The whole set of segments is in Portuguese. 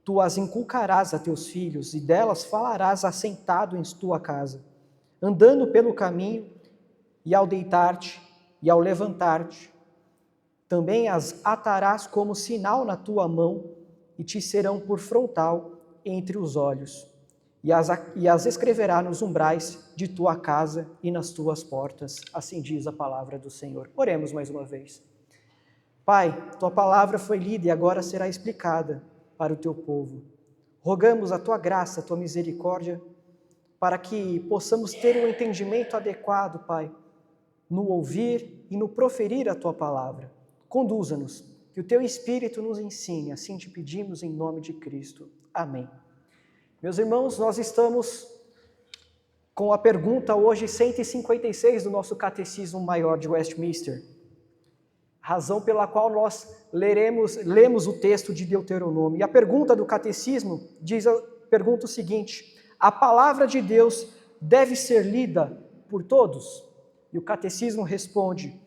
Tu as inculcarás a teus filhos, e delas falarás assentado em tua casa, andando pelo caminho, e ao deitar-te, e ao levantar-te. Também as atarás como sinal na tua mão, e te serão por frontal entre os olhos. E as escreverá nos umbrais de tua casa e nas tuas portas. Assim diz a palavra do Senhor. Oremos mais uma vez. Pai, tua palavra foi lida e agora será explicada para o teu povo. Rogamos a tua graça, a tua misericórdia, para que possamos ter um entendimento adequado, Pai, no ouvir e no proferir a tua palavra. Conduza-nos, que o teu Espírito nos ensine, assim te pedimos em nome de Cristo. Amém. Meus irmãos, nós estamos com a pergunta hoje 156 do nosso Catecismo Maior de Westminster, razão pela qual nós lemos o texto de Deuteronômio. E a pergunta do Catecismo pergunta o seguinte: a palavra de Deus deve ser lida por todos? E o Catecismo responde: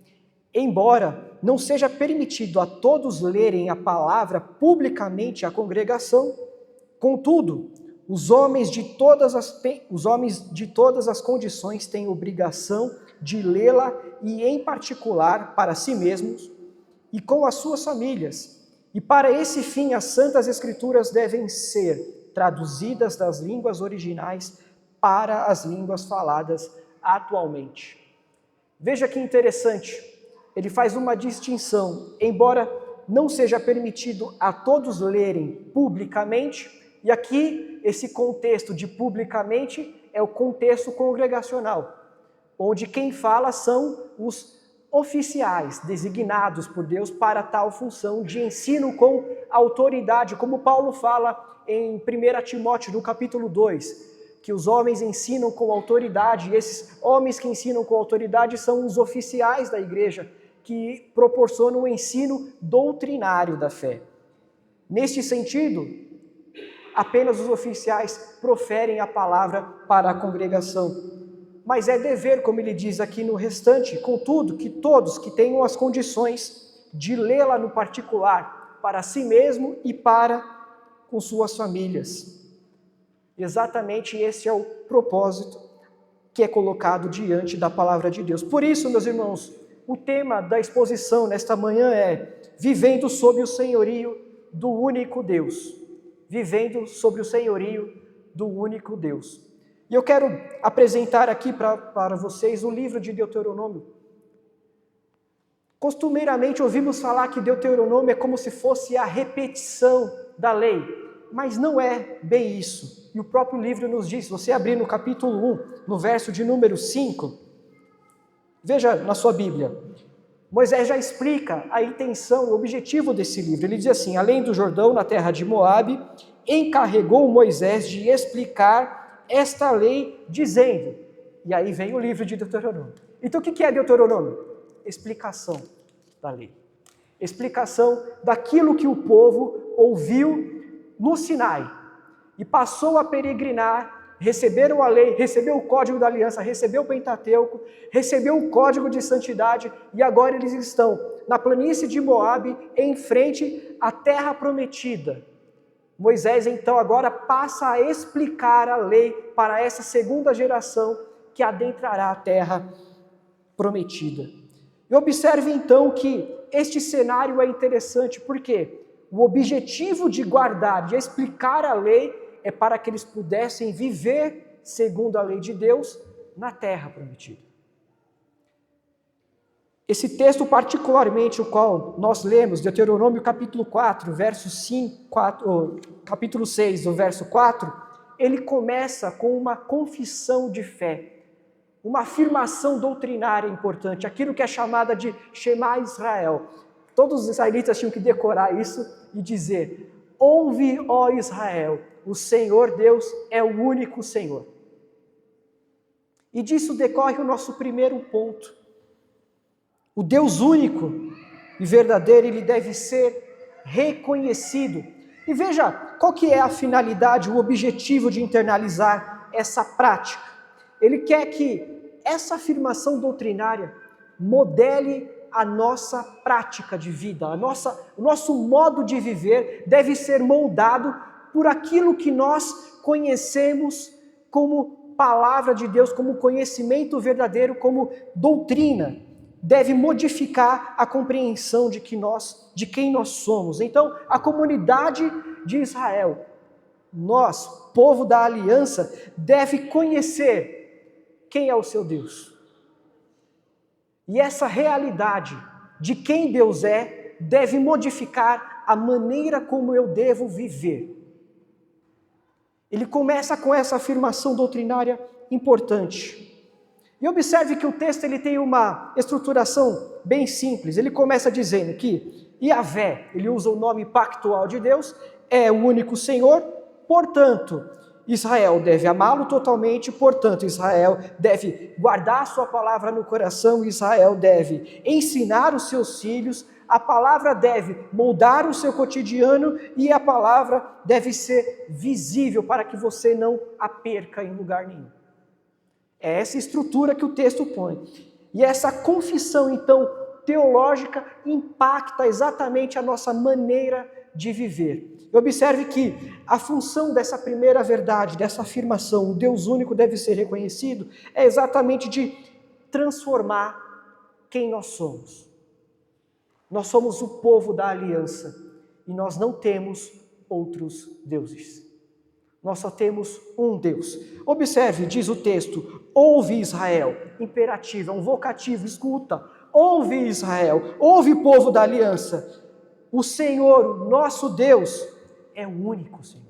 embora não seja permitido a todos lerem a palavra publicamente à congregação, contudo, os homens de todas as condições têm obrigação de lê-la e, em particular, para si mesmos e com as suas famílias. E para esse fim, as Santas Escrituras devem ser traduzidas das línguas originais para as línguas faladas atualmente. Veja que interessante, ele faz uma distinção, embora não seja permitido a todos lerem publicamente, e aqui esse contexto de publicamente é o contexto congregacional, onde quem fala são os oficiais designados por Deus para tal função de ensino com autoridade, como Paulo fala em 1 Timóteo, no capítulo 2, que os homens ensinam com autoridade, e esses homens que ensinam com autoridade são os oficiais da igreja, que proporcionam o ensino doutrinário da fé. Neste sentido, apenas os oficiais proferem a palavra para a congregação. Mas é dever, como ele diz aqui no restante, contudo, que todos que tenham as condições de lê-la no particular, para si mesmo e para com suas famílias. Exatamente esse é o propósito que é colocado diante da palavra de Deus. Por isso, meus irmãos, o tema da exposição nesta manhã é vivendo sob o senhorio do único Deus. Vivendo sobre o senhorio do único Deus. E eu quero apresentar aqui para vocês o livro de Deuteronômio. Costumeiramente ouvimos falar que Deuteronômio é como se fosse a repetição da lei, mas não é bem isso. E o próprio livro nos diz, se você abrir no capítulo 1, no verso de número 5, veja na sua Bíblia, Moisés já explica a intenção, o objetivo desse livro. Ele diz assim: além do Jordão, na terra de Moabe, encarregou Moisés de explicar esta lei, dizendo, e aí vem o livro de Deuteronômio. Então o que é Deuteronômio? Explicação da lei. Explicação daquilo que o povo ouviu no Sinai e passou a peregrinar. Receberam a lei, recebeu o código da aliança, recebeu o Pentateuco, recebeu o código de santidade e agora eles estão na planície de Moabe, em frente à terra prometida. Moisés então agora passa a explicar a lei para essa segunda geração que adentrará a terra prometida. E observe então que este cenário é interessante porque o objetivo de guardar, de explicar a lei, é para que eles pudessem viver segundo a lei de Deus na terra prometida. Esse texto particularmente, o qual nós lemos, Deuteronômio capítulo 4, capítulo 6, o verso 4, ele começa com uma confissão de fé, uma afirmação doutrinária importante, aquilo que é chamada de Shema Israel. Todos os israelitas tinham que decorar isso e dizer: ouve, ó Israel, o Senhor Deus é o único Senhor. E disso decorre o nosso primeiro ponto. O Deus único e verdadeiro, ele deve ser reconhecido. E veja, qual que é a finalidade, o objetivo de internalizar essa prática? Ele quer que essa afirmação doutrinária modele a nossa prática de vida, o nosso modo de viver deve ser moldado por aquilo que nós conhecemos como palavra de Deus, como conhecimento verdadeiro, como doutrina, deve modificar a compreensão de quem nós somos. Então, a comunidade de Israel, nós, povo da aliança, deve conhecer quem é o seu Deus. E essa realidade de quem Deus é, deve modificar a maneira como eu devo viver. Ele começa com essa afirmação doutrinária importante. E observe que o texto ele tem uma estruturação bem simples. Ele começa dizendo que Yahvé, ele usa o nome pactual de Deus, é o único Senhor, portanto, Israel deve amá-lo totalmente, portanto, Israel deve guardar a sua palavra no coração, Israel deve ensinar os seus filhos, a palavra deve moldar o seu cotidiano e a palavra deve ser visível para que você não a perca em lugar nenhum. É essa estrutura que o texto põe. E essa confissão, então, teológica impacta exatamente a nossa maneira de viver. Observe que a função dessa primeira verdade, dessa afirmação, o Deus único deve ser reconhecido, é exatamente de transformar quem nós somos. Nós somos o povo da aliança e nós não temos outros deuses. Nós só temos um Deus. Observe, diz o texto, ouve Israel, imperativo, é um vocativo, escuta, ouve Israel, ouve povo da aliança. O Senhor, o nosso Deus, é o único Senhor.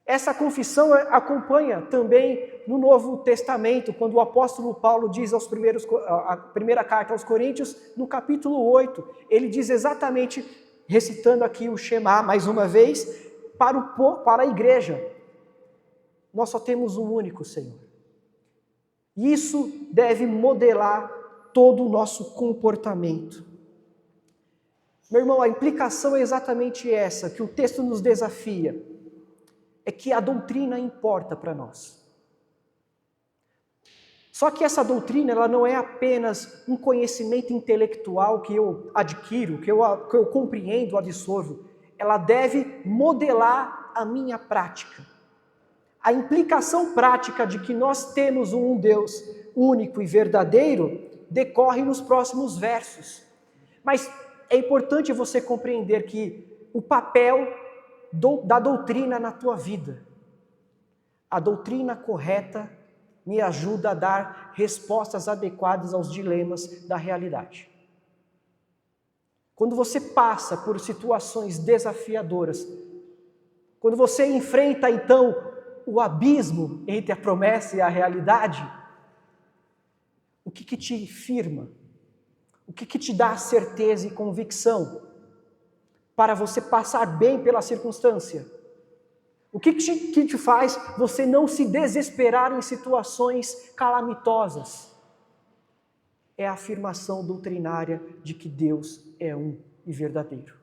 Essa confissão acompanha também no Novo Testamento, quando o apóstolo Paulo diz a primeira carta aos Coríntios, no capítulo 8, ele diz exatamente, recitando aqui o Shema mais uma vez, para a igreja, nós só temos um único Senhor. Isso deve modelar todo o nosso comportamento. Meu irmão, a implicação é exatamente essa, que o texto nos desafia, é que a doutrina importa para nós. Só que essa doutrina, ela não é apenas um conhecimento intelectual que eu adquiro, que eu compreendo, absorvo. Ela deve modelar a minha prática. A implicação prática de que nós temos um Deus único e verdadeiro decorre nos próximos versos. Mas é importante você compreender que o papel da doutrina na tua vida, a doutrina correta me ajuda a dar respostas adequadas aos dilemas da realidade. Quando você passa por situações desafiadoras, quando você enfrenta então o abismo entre a promessa e a realidade, o que te firma? O que te dá certeza e convicção para você passar bem pela circunstância? O que te faz você não se desesperar em situações calamitosas? É a afirmação doutrinária de que Deus é um e verdadeiro.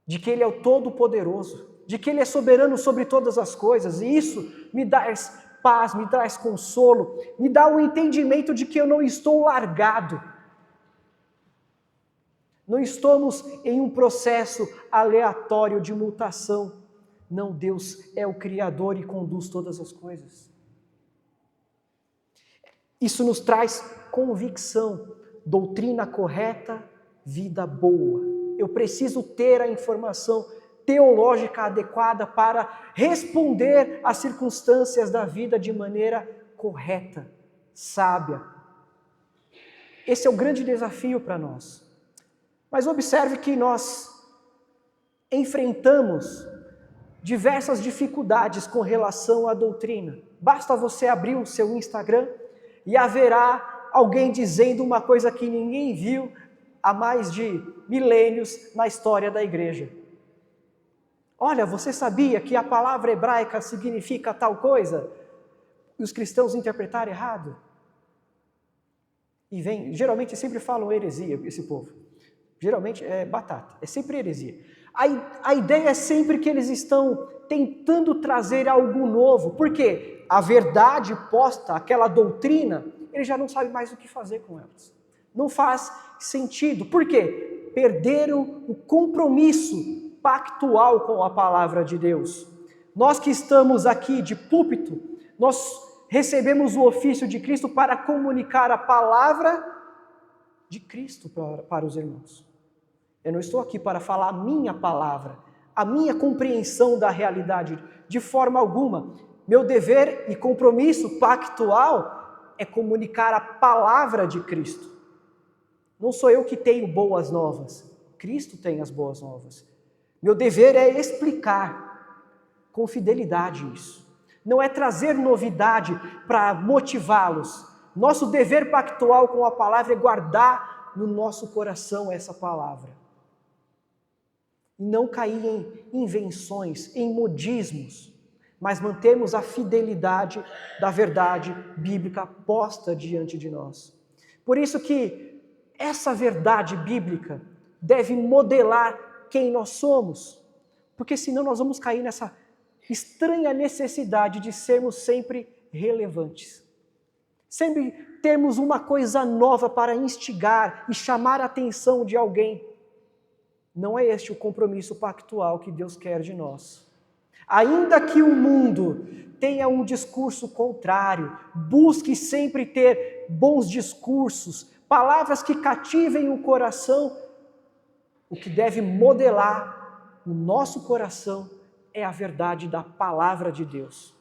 De que Ele é o Todo-Poderoso. De que Ele é soberano sobre todas as coisas. E isso me dá paz, me traz consolo, me dá o entendimento de que eu não estou largado. Não estamos em um processo aleatório de mutação. Não, Deus é o Criador e conduz todas as coisas. Isso nos traz convicção, doutrina correta, vida boa. Eu preciso ter a informação teológica adequada para responder às circunstâncias da vida de maneira correta, sábia. Esse é o grande desafio para nós. Mas observe que nós enfrentamos diversas dificuldades com relação à doutrina. Basta você abrir o seu Instagram e haverá alguém dizendo uma coisa que ninguém viu há mais de milênios na história da igreja. Olha, você sabia que a palavra hebraica significa tal coisa? E os cristãos interpretaram errado? E geralmente sempre falam heresia, esse povo. Geralmente é batata, é sempre heresia. A ideia é sempre que eles estão tentando trazer algo novo, porque a verdade posta, aquela doutrina, eles já não sabem mais o que fazer com elas. Não faz sentido. Por quê? Perderam o compromisso pactual com a palavra de Deus. Nós que estamos aqui de púlpito, nós recebemos o ofício de Cristo para comunicar a palavra de Cristo para os irmãos. Eu não estou aqui para falar a minha palavra, a minha compreensão da realidade, de forma alguma. Meu dever e compromisso pactual é comunicar a palavra de Cristo. Não sou eu que tenho boas novas, Cristo tem as boas novas. Meu dever é explicar com fidelidade isso. Não é trazer novidade para motivá-los. Nosso dever pactual com a palavra é guardar no nosso coração essa palavra. E não cair em invenções, em modismos, mas mantermos a fidelidade da verdade bíblica posta diante de nós. Por isso que essa verdade bíblica deve modelar quem nós somos, porque senão nós vamos cair nessa estranha necessidade de sermos sempre relevantes. Sempre termos uma coisa nova para instigar e chamar a atenção de alguém. Não é este o compromisso pactual que Deus quer de nós. Ainda que o mundo tenha um discurso contrário, busque sempre ter bons discursos, palavras que cativem o coração, o que deve modelar o nosso coração é a verdade da palavra de Deus.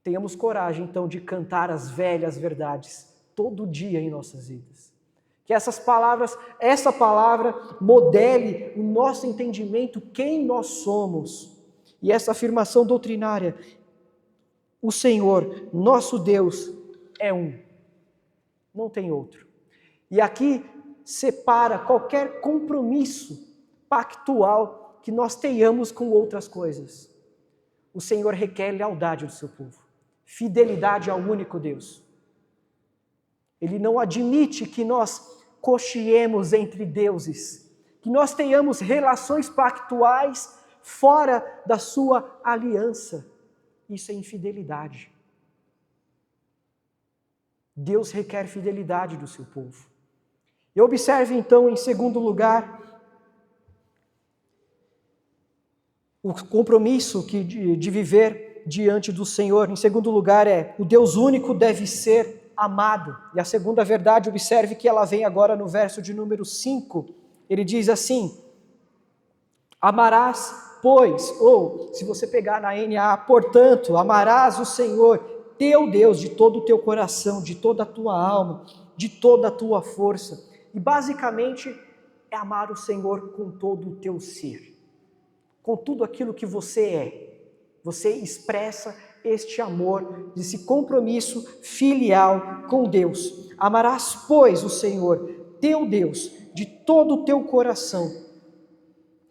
Tenhamos coragem, então, de cantar as velhas verdades todo dia em nossas vidas. Que essa palavra modele o nosso entendimento, quem nós somos. E essa afirmação doutrinária, o Senhor, nosso Deus, é um. Não tem outro. E aqui separa qualquer compromisso pactual que nós tenhamos com outras coisas. O Senhor requer lealdade do seu povo, fidelidade ao único Deus. Ele não admite que nós cocheemos entre deuses, que nós tenhamos relações pactuais fora da sua aliança. Isso é infidelidade. Deus requer fidelidade do seu povo. E observe então, em segundo lugar, o compromisso de viver diante do Senhor. Em segundo lugar o Deus único deve ser amado. E a segunda verdade, observe que ela vem agora no verso de número 5. Ele diz assim: amarás, pois, ou se você pegar na NA, portanto, amarás o Senhor, teu Deus, de todo o teu coração, de toda a tua alma, de toda a tua força. E basicamente é amar o Senhor com todo o teu ser. Com tudo aquilo que você é, você expressa este amor, esse compromisso filial com Deus. Amarás, pois, o Senhor, teu Deus, de todo o teu coração.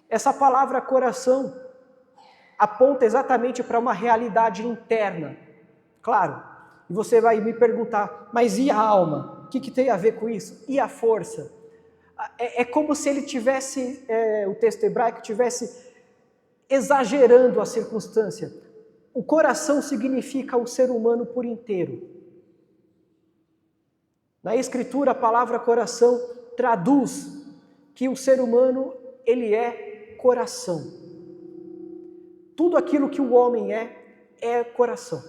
Essa palavra coração aponta exatamente para uma realidade interna. Claro, e você vai me perguntar, mas e a alma? O que tem a ver com isso? E a força? É como se ele tivesse, o texto hebraico tivesse exagerando a circunstância. O coração significa o ser humano por inteiro. Na Escritura, a palavra coração traduz que o ser humano, ele é coração. Tudo aquilo que o homem é coração.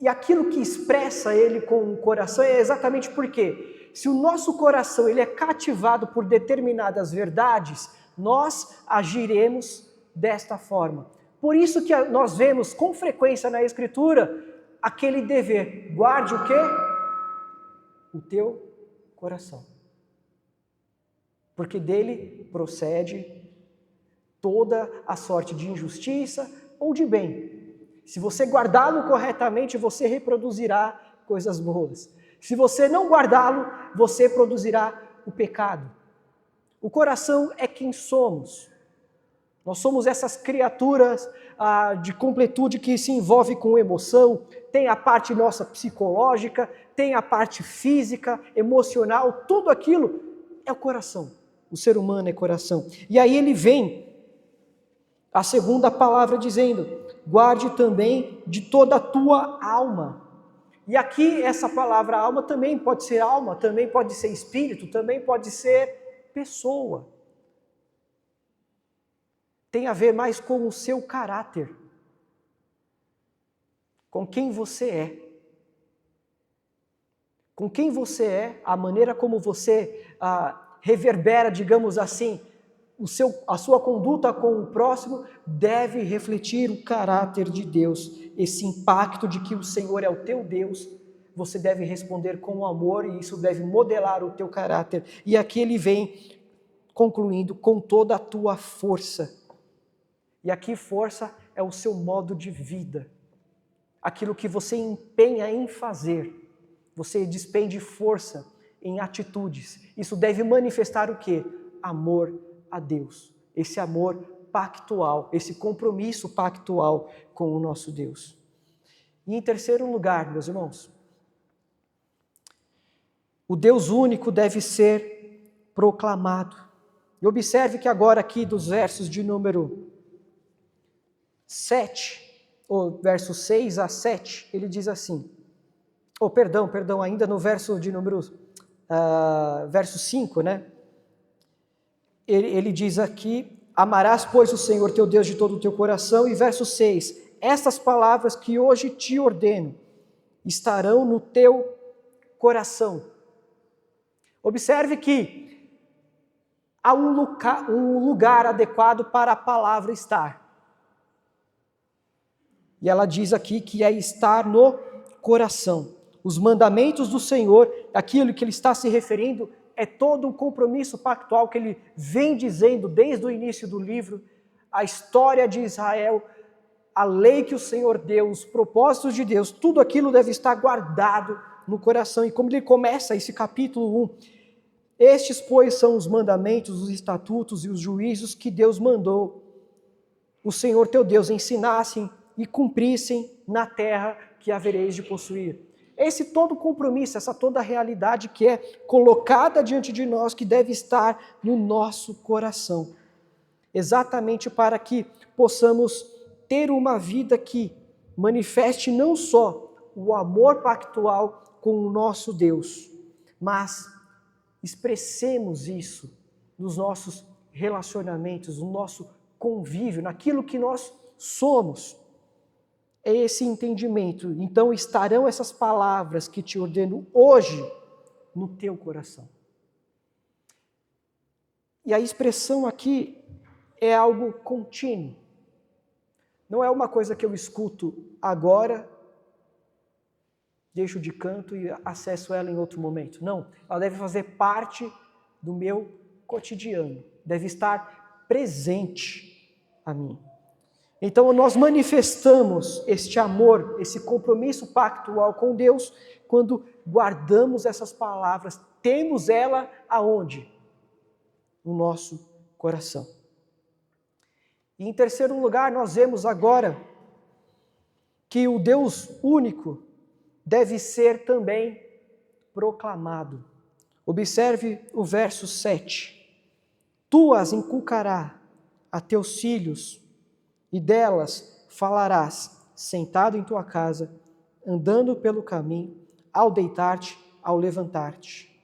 E aquilo que expressa ele com o coração é exatamente porque, se o nosso coração ele é cativado por determinadas verdades, nós agiremos desta forma. Por isso que nós vemos com frequência na Escritura aquele dever: guarde o quê? O teu coração. Porque dele procede toda a sorte de injustiça ou de bem. Se você guardá-lo corretamente, você reproduzirá coisas boas. Se você não guardá-lo, você produzirá o pecado. O coração é quem somos. Nós somos essas criaturas de completude que se envolve com emoção, tem a parte nossa psicológica, tem a parte física, emocional, tudo aquilo é o coração. O ser humano é coração. E aí ele vem, a segunda palavra dizendo: guarde também de toda a tua alma. E aqui essa palavra alma, também pode ser espírito, também pode ser pessoa. tem a ver mais com o seu caráter, com quem você é. Com quem você é, a maneira como você reverbera, digamos assim, a sua conduta com o próximo deve refletir o caráter de Deus. Esse impacto de que o Senhor é o teu Deus, você deve responder com amor e isso deve modelar o teu caráter. E aqui ele vem concluindo com toda a tua força. E aqui força é o seu modo de vida. Aquilo que você empenha em fazer. Você despende força em atitudes. Isso deve manifestar o quê? Amor a Deus. Esse amor pactual, esse compromisso pactual com o nosso Deus. E em terceiro lugar, meus irmãos, o Deus único deve ser proclamado. E observe que agora aqui dos versos de número 7, ou versos 6 a 7, ele diz assim, perdão, ainda no verso de número, verso 5, né? Ele diz aqui, amarás, pois, o Senhor teu Deus de todo o teu coração, e verso 6, estas palavras que hoje te ordeno estarão no teu coração. Observe que há um lugar adequado para a palavra estar. E ela diz aqui que é estar no coração. Os mandamentos do Senhor, aquilo que ele está se referindo, é todo um compromisso pactual que ele vem dizendo desde o início do livro, a história de Israel, a lei que o Senhor deu, os propósitos de Deus, tudo aquilo deve estar guardado no coração. E como ele começa esse capítulo 1, estes, pois, são os mandamentos, os estatutos e os juízos que Deus mandou o Senhor teu Deus ensinassem e cumprissem na terra que havereis de possuir. Esse todo compromisso, essa toda realidade que é colocada diante de nós, que deve estar no nosso coração. Exatamente para que possamos ter uma vida que manifeste não só o amor pactual com o nosso Deus, mas expressemos isso nos nossos relacionamentos, no nosso convívio, naquilo que nós somos. É esse entendimento. Então estarão essas palavras que te ordeno hoje no teu coração. E a expressão aqui é algo contínuo. Não é uma coisa que eu escuto agora, deixo de canto e acesso ela em outro momento. Não, ela deve fazer parte do meu cotidiano. Deve estar presente a mim. Então nós manifestamos este amor, esse compromisso pactual com Deus, quando guardamos essas palavras, temos ela aonde? No nosso coração. E em terceiro lugar, nós vemos agora que o Deus único deve ser também proclamado. Observe o verso 7. Tu as inculcarás a teus filhos, e delas falarás, sentado em tua casa, andando pelo caminho, ao deitar-te, ao levantar-te.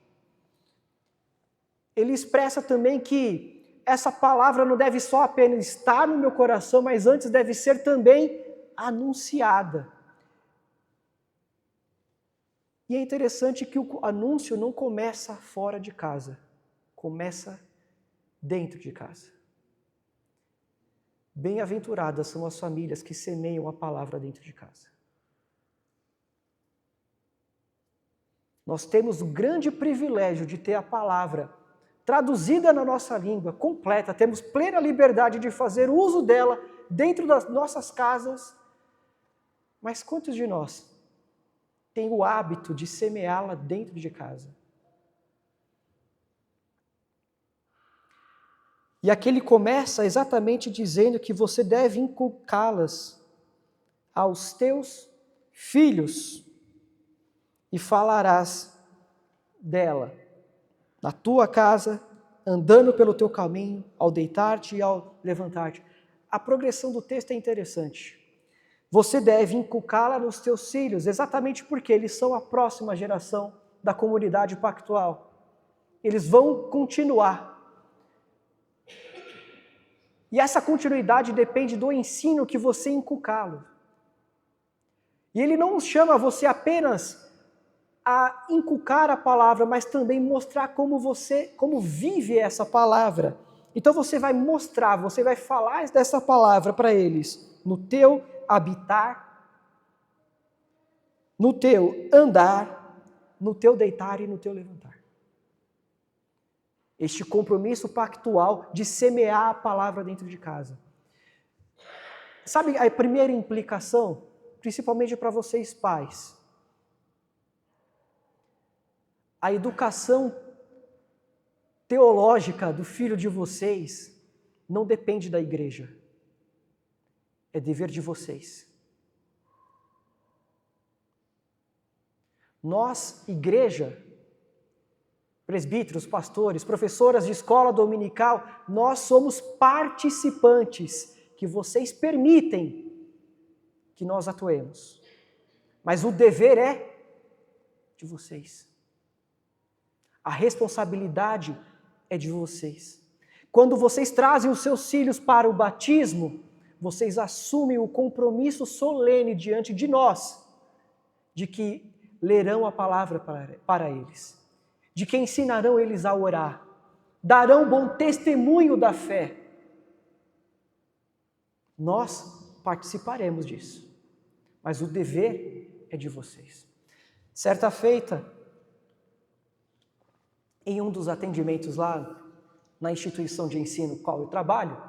Ele expressa também que essa palavra não deve só apenas estar no meu coração, mas antes deve ser também anunciada. E é interessante que o anúncio não começa fora de casa, começa dentro de casa. Bem-aventuradas são as famílias que semeiam a palavra dentro de casa. Nós temos o grande privilégio de ter a palavra traduzida na nossa língua, completa, temos plena liberdade de fazer uso dela dentro das nossas casas, mas quantos de nós têm o hábito de semeá-la dentro de casa? E aqui ele começa exatamente dizendo que você deve inculcá-las aos teus filhos e falarás dela na tua casa, andando pelo teu caminho, ao deitar-te e ao levantar-te. A progressão do texto é interessante. Você deve inculcá-la nos teus filhos, exatamente porque eles são a próxima geração da comunidade pactual. Eles vão continuar E essa continuidade depende do ensino que você inculcá-lo. E ele não chama você apenas a inculcar a palavra, mas também mostrar como vive essa palavra. Então você vai mostrar, você vai falar dessa palavra para eles, no teu habitar, no teu andar, no teu deitar e no teu levantar. Este compromisso pactual de semear a palavra dentro de casa. Sabe a primeira implicação, principalmente para vocês pais? A educação teológica do filho de vocês não depende da igreja. É dever de vocês. Nós, igreja, presbíteros, pastores, professoras de escola dominical, nós somos participantes que vocês permitem que nós atuemos. Mas o dever é de vocês. A responsabilidade é de vocês. Quando vocês trazem os seus filhos para o batismo, vocês assumem o compromisso solene diante de nós, de que lerão a palavra para eles, de que ensinarão eles a orar, darão bom testemunho da fé. Nós participaremos disso, mas o dever é de vocês. Certa feita, em um dos atendimentos lá na instituição de ensino qual eu trabalho,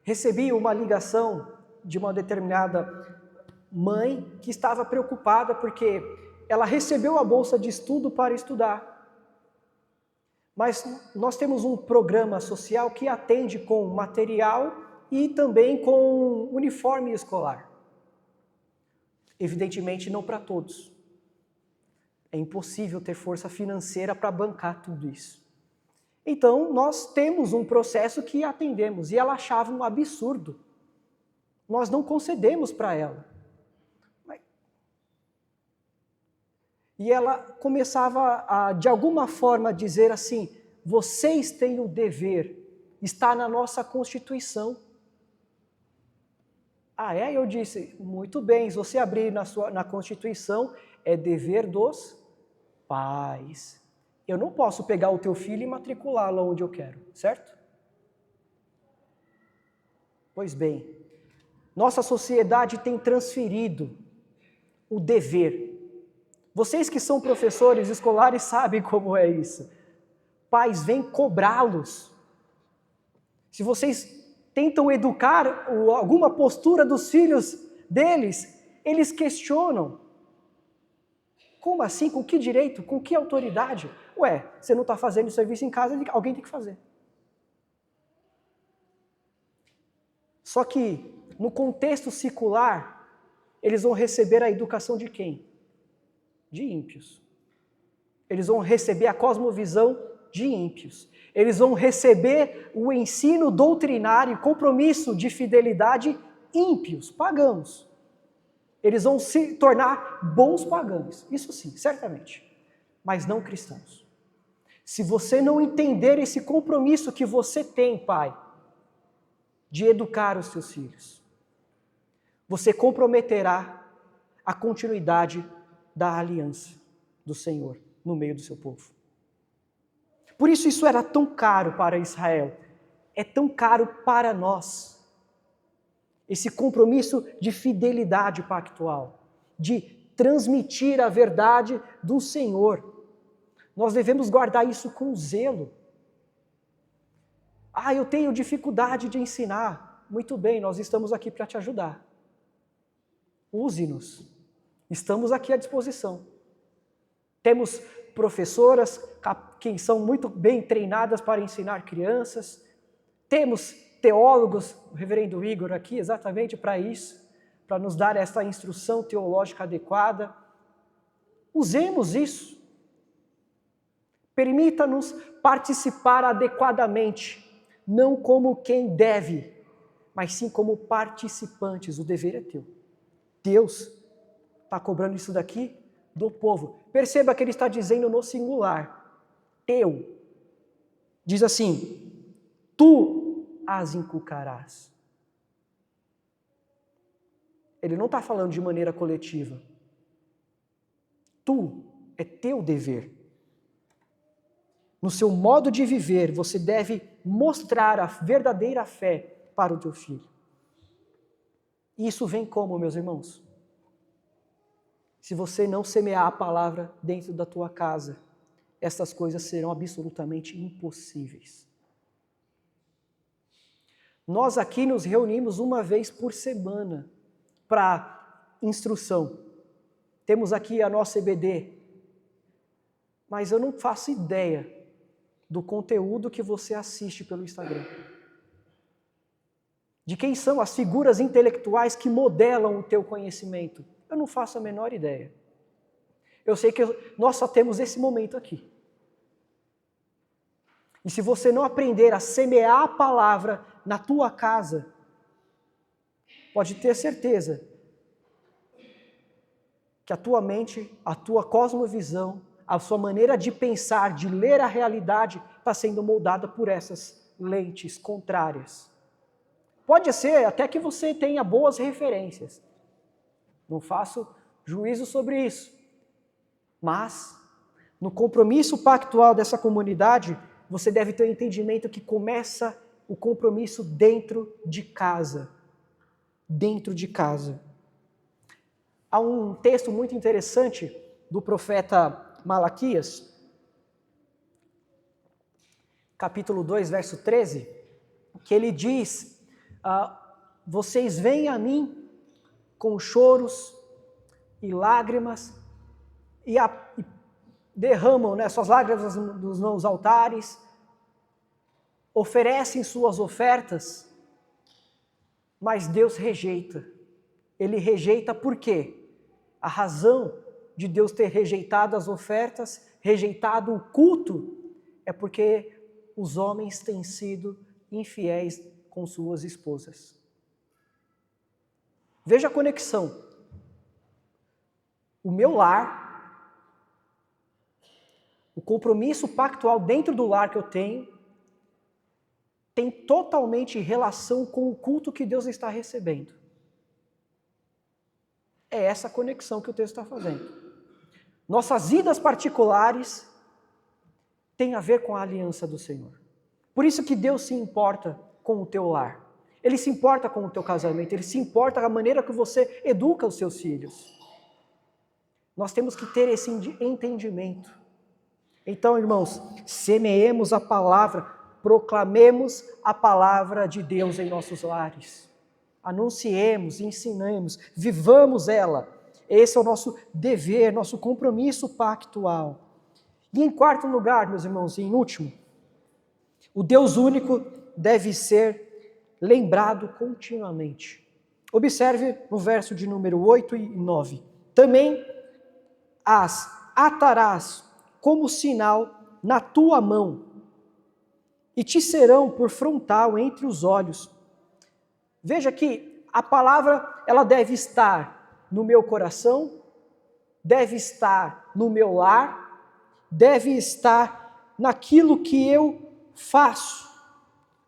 recebi uma ligação de uma determinada mãe que estava preocupada porque ela recebeu a bolsa de estudo para estudar. Mas nós temos um programa social que atende com material e também com uniforme escolar. Evidentemente não para todos. É impossível ter força financeira para bancar tudo isso. Então, nós temos um processo que atendemos, e ela achava um absurdo. Nós não concedemos para ela. E ela começava a, de alguma forma, dizer assim, vocês têm o dever, está na nossa Constituição. Ah, é? Eu disse, muito bem, se você abrir na Constituição, é dever dos pais. Eu não posso pegar o teu filho e matriculá-lo onde eu quero, certo? Pois bem, nossa sociedade tem transferido o dever. Vocês que são professores escolares sabem como é isso. Pais vêm cobrá-los. Se vocês tentam educar alguma postura dos filhos deles, eles questionam. Como assim? Com que direito? Com que autoridade? Ué, você não está fazendo o serviço em casa, alguém tem que fazer. Só que, no contexto secular, eles vão receber a educação de quem? De ímpios. Eles vão receber a cosmovisão de ímpios. Eles vão receber o ensino doutrinário, compromisso de fidelidade ímpios, pagãos. Eles vão se tornar bons pagãos, isso sim, certamente, mas não cristãos. Se você não entender esse compromisso que você tem, pai, de educar os seus filhos, você comprometerá a continuidade da aliança do Senhor no meio do seu povo. Por isso era tão caro para Israel, é tão caro para nós. Esse compromisso de fidelidade pactual, de transmitir a verdade do Senhor. Nós devemos guardar isso com zelo. Ah, eu tenho dificuldade de ensinar. Muito bem, nós estamos aqui para te ajudar. Use-nos. Estamos aqui à disposição. Temos professoras que são muito bem treinadas para ensinar crianças. Temos teólogos, o reverendo Igor aqui, exatamente para isso, para nos dar essa instrução teológica adequada. Usemos isso. Permita-nos participar adequadamente, não como quem deve, mas sim como participantes. O dever é teu. Deus está cobrando isso daqui do povo. Perceba que ele está dizendo no singular. Teu. Diz assim, tu as inculcarás. Ele não está falando de maneira coletiva. É teu dever. No seu modo de viver, você deve mostrar a verdadeira fé para o teu filho. E isso vem como, meus irmãos? Se você não semear a palavra dentro da tua casa, essas coisas serão absolutamente impossíveis. Nós aqui nos reunimos uma vez por semana para instrução. Temos aqui a nossa EBD, mas eu não faço ideia do conteúdo que você assiste pelo Instagram. De quem são as figuras intelectuais que modelam o teu conhecimento. Eu não faço a menor ideia. Eu sei que nós só temos esse momento aqui. E se você não aprender a semear a palavra na tua casa, pode ter certeza que a tua mente, a tua cosmovisão, a sua maneira de pensar, de ler a realidade, está sendo moldada por essas lentes contrárias. Pode ser até que você tenha boas referências. Não faço juízo sobre isso. Mas, no compromisso pactual dessa comunidade, você deve ter um entendimento que começa o compromisso dentro de casa. Dentro de casa. Há um texto muito interessante do profeta Malaquias, capítulo 2, verso 13, que ele diz, vocês vêm a mim com choros e lágrimas e derramam, né, suas lágrimas nos altares, oferecem suas ofertas, mas Deus rejeita. Ele rejeita por quê? A razão de Deus ter rejeitado as ofertas, rejeitado o culto, é porque os homens têm sido infiéis com suas esposas. Veja a conexão. O meu lar, o compromisso pactual dentro do lar que eu tenho, tem totalmente relação com o culto que Deus está recebendo. É essa conexão que o texto está fazendo. Nossas vidas particulares têm a ver com a aliança do Senhor. Por isso que Deus se importa com o teu lar. Ele se importa com o teu casamento, Ele se importa com a maneira que você educa os seus filhos. Nós temos que ter esse entendimento. Então, irmãos, semeemos a palavra, proclamemos a palavra de Deus em nossos lares. Anunciemos, ensinemos, vivamos ela. Esse é o nosso dever, nosso compromisso pactual. E em quarto lugar, meus irmãos, e em último, o Deus único deve ser lembrado continuamente. Observe no verso de número 8 e 9. Também as atarás como sinal na tua mão, e te serão por frontal entre os olhos. Veja que a palavra, ela deve estar no meu coração, deve estar no meu lar, deve estar naquilo que eu faço.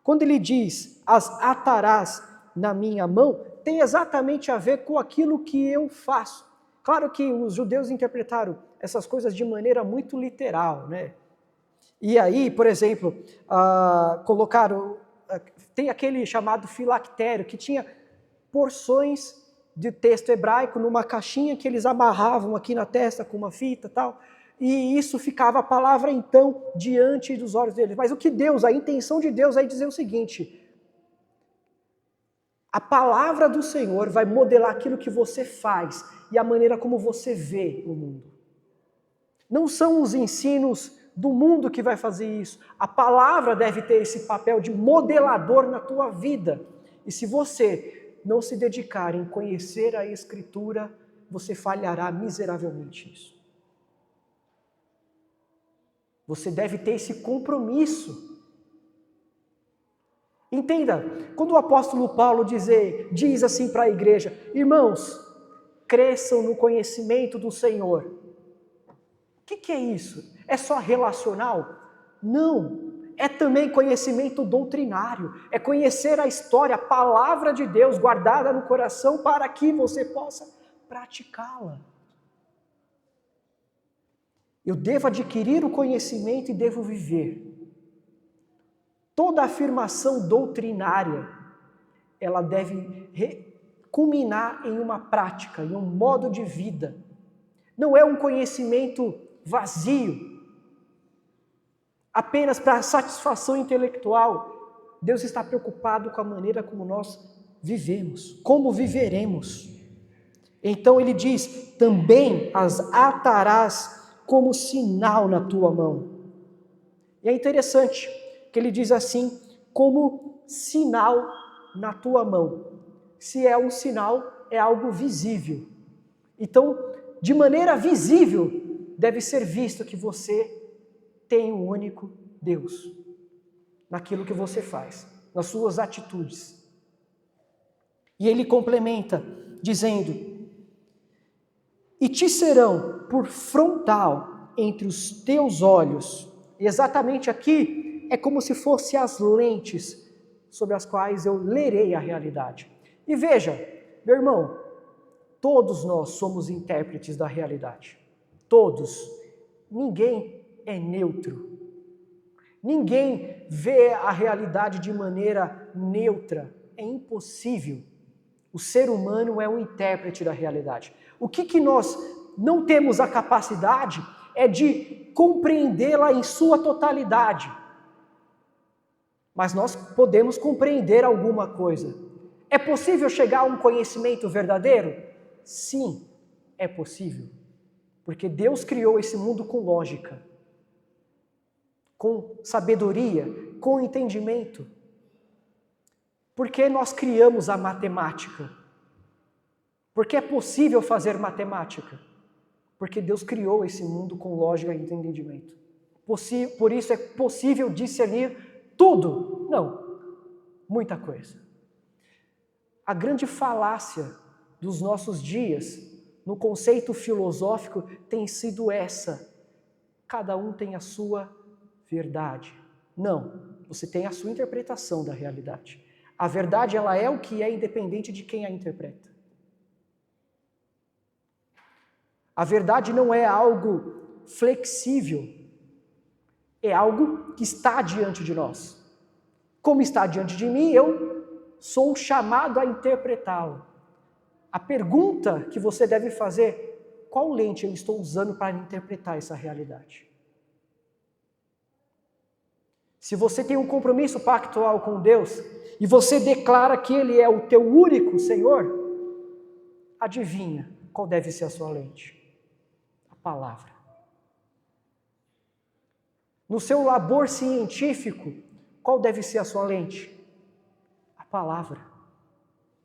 Quando ele diz, as atarás na minha mão, tem exatamente a ver com aquilo que eu faço. Claro que os judeus interpretaram essas coisas de maneira muito literal, né? E aí, por exemplo, colocaram, tem aquele chamado filactério, que tinha porções de texto hebraico numa caixinha que eles amarravam aqui na testa com uma fita e tal, e isso ficava a palavra então diante dos olhos deles. Mas o que Deus, a intenção de Deus é dizer o seguinte: a palavra do Senhor vai modelar aquilo que você faz e a maneira como você vê o mundo. Não são os ensinos do mundo que vai fazer isso. A palavra deve ter esse papel de modelador na tua vida. E se você não se dedicar em conhecer a Escritura, você falhará miseravelmente nisso. Você deve ter esse compromisso. Entenda, quando o apóstolo Paulo diz assim para a igreja: irmãos, cresçam no conhecimento do Senhor. O que é isso? É só relacional? Não, é também conhecimento doutrinário, é conhecer a história, a palavra de Deus guardada no coração para que você possa praticá-la. Eu devo adquirir o conhecimento e devo viver. Toda afirmação doutrinária, ela deve culminar em uma prática, em um modo de vida. Não é um conhecimento vazio, apenas para satisfação intelectual. Deus está preocupado com a maneira como nós vivemos, como viveremos. Então ele diz, também as atarás como sinal na tua mão. E é interessante que ele diz assim, como sinal na tua mão. Se é um sinal, é algo visível. Então, de maneira visível, deve ser visto que você tem um único Deus naquilo que você faz, nas suas atitudes. E ele complementa, dizendo, e te serão por frontal entre os teus olhos. E exatamente aqui é como se fossem as lentes sobre as quais eu lerei a realidade. E veja, meu irmão, todos nós somos intérpretes da realidade. Todos. Ninguém é neutro. Ninguém vê a realidade de maneira neutra. É impossível. O ser humano é um intérprete da realidade. O que nós não temos a capacidade é de compreendê-la em sua totalidade. Mas nós podemos compreender alguma coisa. É possível chegar a um conhecimento verdadeiro? Sim, é possível. Porque Deus criou esse mundo com lógica, com sabedoria, com entendimento. Por que nós criamos a matemática? Porque é possível fazer matemática. Porque Deus criou esse mundo com lógica e entendimento. Por isso é possível discernir tudo. Não, muita coisa. A grande falácia dos nossos dias, no conceito filosófico, tem sido essa. Cada um tem a sua verdade. Não, você tem a sua interpretação da realidade. A verdade, ela é o que é, independente de quem a interpreta. A verdade não é algo flexível, é algo que está diante de nós. Como está diante de mim, eu sou chamado a interpretá-la. A pergunta que você deve fazer, qual lente eu estou usando para interpretar essa realidade? Se você tem um compromisso pactual com Deus, e você declara que Ele é o teu único Senhor, adivinha qual deve ser a sua lente? A palavra. No seu labor científico, qual deve ser a sua lente? A palavra.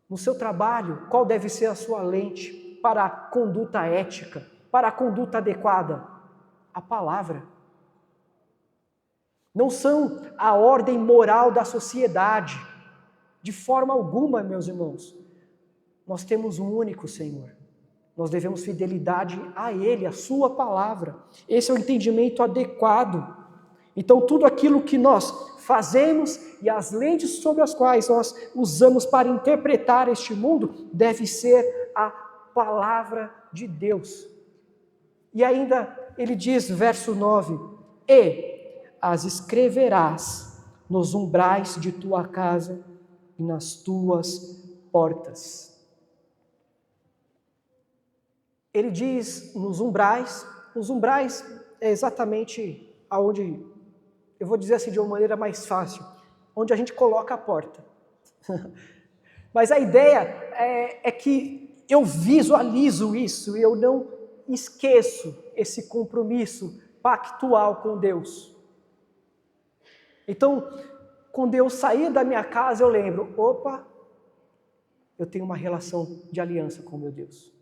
No seu trabalho, qual deve ser a sua lente para a conduta ética, para a conduta adequada? A palavra. Não são a ordem moral da sociedade. De forma alguma, meus irmãos. Nós temos um único Senhor. Nós devemos fidelidade a Ele, a Sua palavra. Esse é o entendimento adequado. Então, tudo aquilo que nós fazemos e as lentes sobre as quais nós usamos para interpretar este mundo, deve ser a palavra de Deus. E ainda ele diz, verso 9, e as escreverás nos umbrais de tua casa e nas tuas portas. Ele diz nos umbrais é exatamente aonde, eu vou dizer assim de uma maneira mais fácil, onde a gente coloca a porta. Mas a ideia é que eu visualizo isso e eu não esqueço esse compromisso pactual com Deus. Então, quando eu sair da minha casa, eu lembro, opa, eu tenho uma relação de aliança com meu Deus.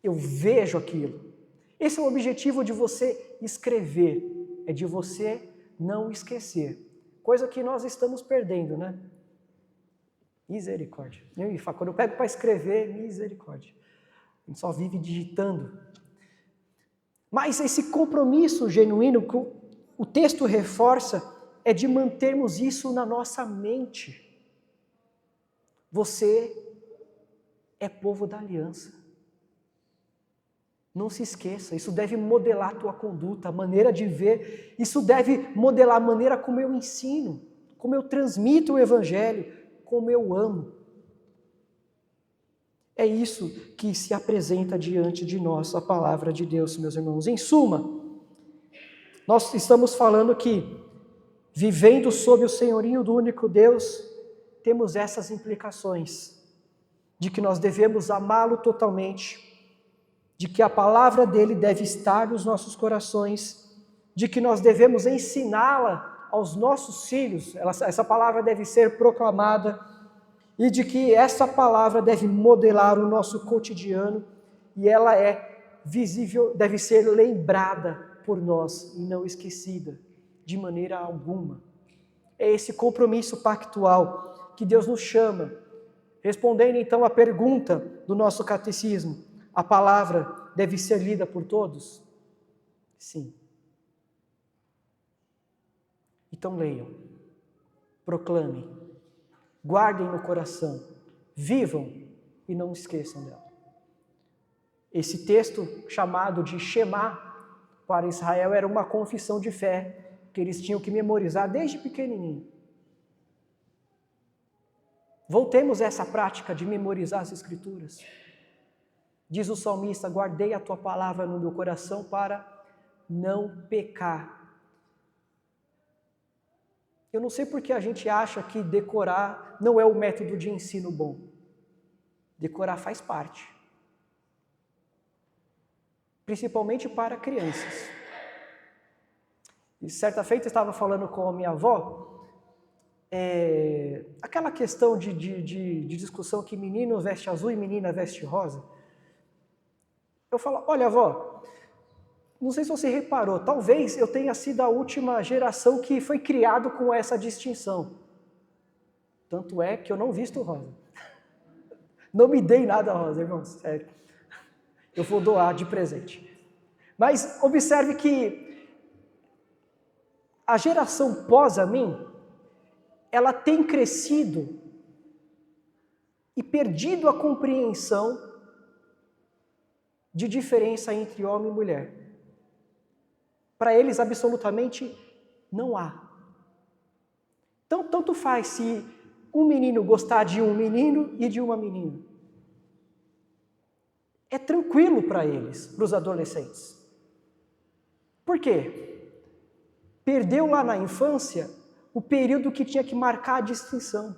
Eu vejo aquilo. Esse é o objetivo de você escrever, é de você não esquecer. Coisa que nós estamos perdendo, né? Misericórdia. Quando eu pego para escrever, misericórdia. A gente só vive digitando. Mas esse compromisso genuíno, o texto reforça, é de mantermos isso na nossa mente. Você é povo da aliança. Não se esqueça, isso deve modelar a tua conduta, a maneira de ver, isso deve modelar a maneira como eu ensino, como eu transmito o Evangelho, como eu amo. É isso que se apresenta diante de nós, a palavra de Deus, meus irmãos. Em suma, nós estamos falando que, vivendo sob o senhorio do único Deus, temos essas implicações, de que nós devemos amá-lo totalmente, de que a palavra dele deve estar nos nossos corações, de que nós devemos ensiná-la aos nossos filhos, essa palavra deve ser proclamada, e de que essa palavra deve modelar o nosso cotidiano, e ela é visível, deve ser lembrada por nós e não esquecida de maneira alguma. É esse compromisso pactual que Deus nos chama. Respondendo então à pergunta do nosso catecismo, a palavra deve ser lida por todos? Sim. Então leiam, proclamem, guardem no coração, vivam e não esqueçam dela. Esse texto chamado de Shema para Israel era uma confissão de fé que eles tinham que memorizar desde pequenininho. Voltemos a essa prática de memorizar as Escrituras. Diz o salmista, guardei a tua palavra no meu coração para não pecar. Eu não sei porque a gente acha que decorar não é o método de ensino bom. Decorar faz parte. Principalmente para crianças. E certa feita eu estava falando com a minha avó, aquela questão de discussão que menino veste azul e menina veste rosa. Eu falo, olha avó, não sei se você reparou, talvez eu tenha sido a última geração que foi criado com essa distinção. Tanto é que eu não visto rosa. Não me dei nada rosa, irmãos, sério. Eu vou doar de presente. Mas observe que a geração pós a mim, ela tem crescido e perdido a compreensão de diferença entre homem e mulher. Para eles, absolutamente não há. Então, tanto faz se um menino gostar de um menino e de uma menina. É tranquilo para eles, para os adolescentes. Por quê? Perdeu lá na infância o período que tinha que marcar a distinção.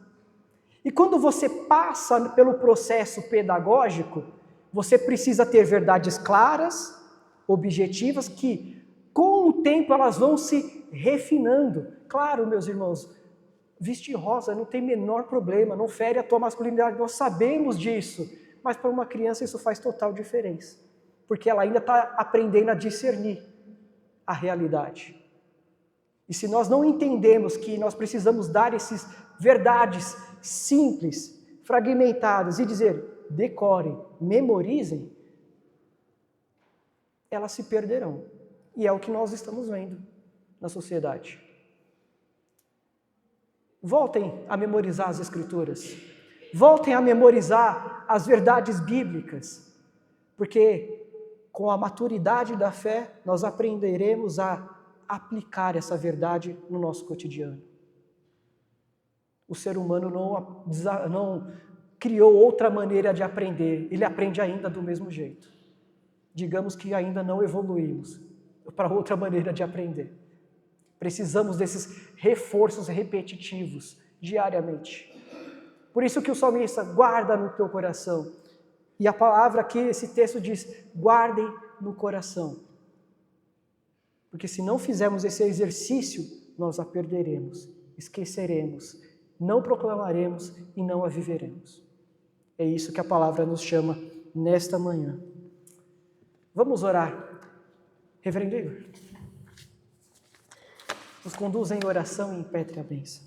E quando você passa pelo processo pedagógico, você precisa ter verdades claras, objetivas, que com o tempo elas vão se refinando. Claro, meus irmãos, vestir rosa não tem menor problema, não fere a tua masculinidade, nós sabemos disso. Mas para uma criança isso faz total diferença, porque ela ainda está aprendendo a discernir a realidade. E se nós não entendemos que nós precisamos dar essas verdades simples, fragmentadas e dizer, decorem, memorizem, elas se perderão. E é o que nós estamos vendo na sociedade. Voltem a memorizar as Escrituras. Voltem a memorizar as verdades bíblicas. Porque com a maturidade da fé, nós aprenderemos a aplicar essa verdade no nosso cotidiano. O ser humano não criou outra maneira de aprender, ele aprende ainda do mesmo jeito. Digamos que ainda não evoluímos para outra maneira de aprender. Precisamos desses reforços repetitivos diariamente. Por isso que o salmista guarda no teu coração. E a palavra aqui, esse texto diz, guardem no coração. Porque se não fizermos esse exercício, nós a perderemos, esqueceremos, não proclamaremos e não a viveremos. É isso que a palavra nos chama nesta manhã. Vamos orar. Reverendo Igor, nos conduz em oração e em pétrea bênção.